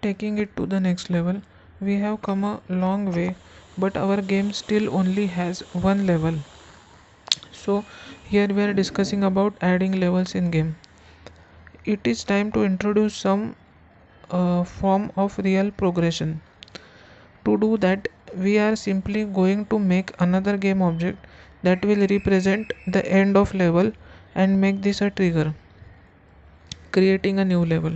Taking it to the next level, we have come a long way, but our game still only has one level. So here we are discussing about adding levels in game. It is time to introduce some form of real progression. To do that, we are simply going to make another game object that will represent the end of level and make this a trigger, creating a new level.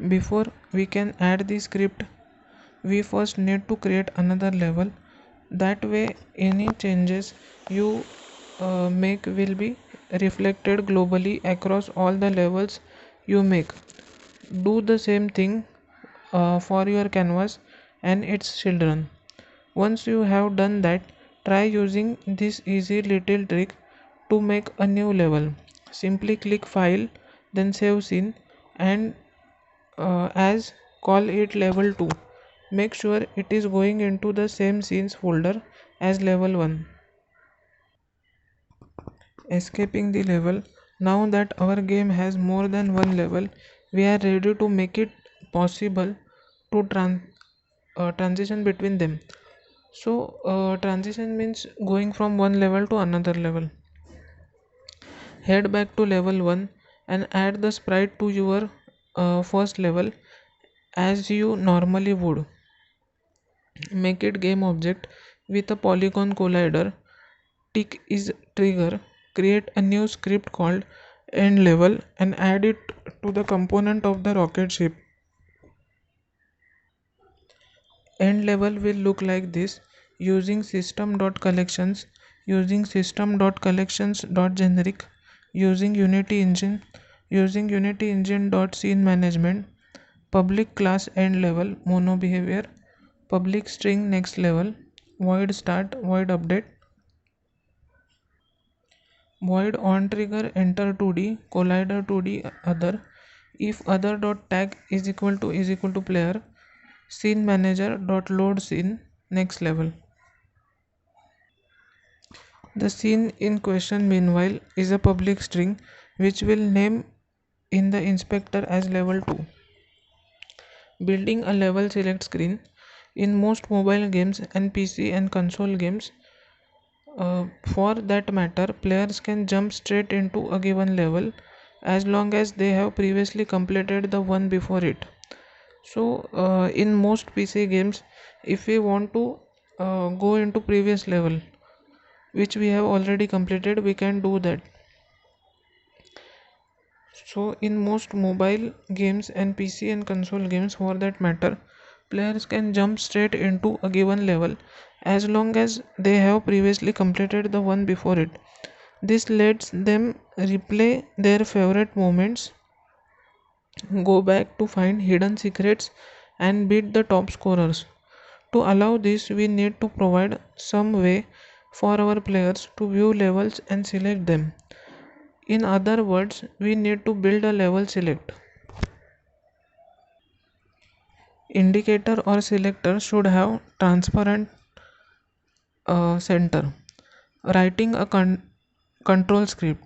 Before we can add the script, we first need to create another level. That way any changes you make will be reflected globally across all the levels you make. Do the same thing for your canvas and its children. Once you have done that, try using this easy little trick to make a new level. Simply click file, then save scene, and as call it level 2. Make sure it is going into the same scenes folder as level 1. Escaping the level. Now that our game has more than one level, we are ready to make it possible to transition between them. So transition means going from one level to another level. Head back to level 1 and add the sprite to your first level as you normally would. Make it game object with a polygon collider. Tick is trigger. Create a new script called end level and add it to the component of the rocket ship. End level will look like this using system.collections, using system.collections.generic, using Unity Engine, using Unity Engine.scene management, public class end level mono behavior, public string next level, void start, void update, void on trigger enter 2D, collider 2D other, if other dot tag is equal to player, scene manager dot load scene next level. The scene in question meanwhile is a public string which will name in the inspector as level 2. Building a level select screen. In most mobile games and PC and console games, for that matter, players can jump straight into a given level as long as they have previously completed the one before it. So, in most PC games, if we want to go into previous level which we have already completed, we can do that. So in most mobile games and PC and console games for that matter, players can jump straight into a given level as long as they have previously completed the one before it. This lets them replay their favorite moments, go back to find hidden secrets, and beat the top scorers. To allow this, we need to provide some way for our players to view levels and select them. In other words, we need to build a level select. Indicator or selector should have transparent center. Writing a control script.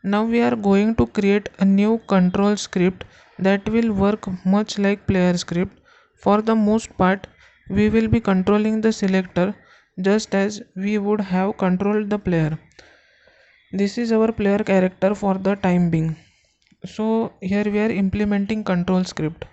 Now we are going to create a new control script that will work much like player script. For the most part, we will be controlling the selector just as we would have controlled the player. This is our player character for the time being. So here we are implementing control script.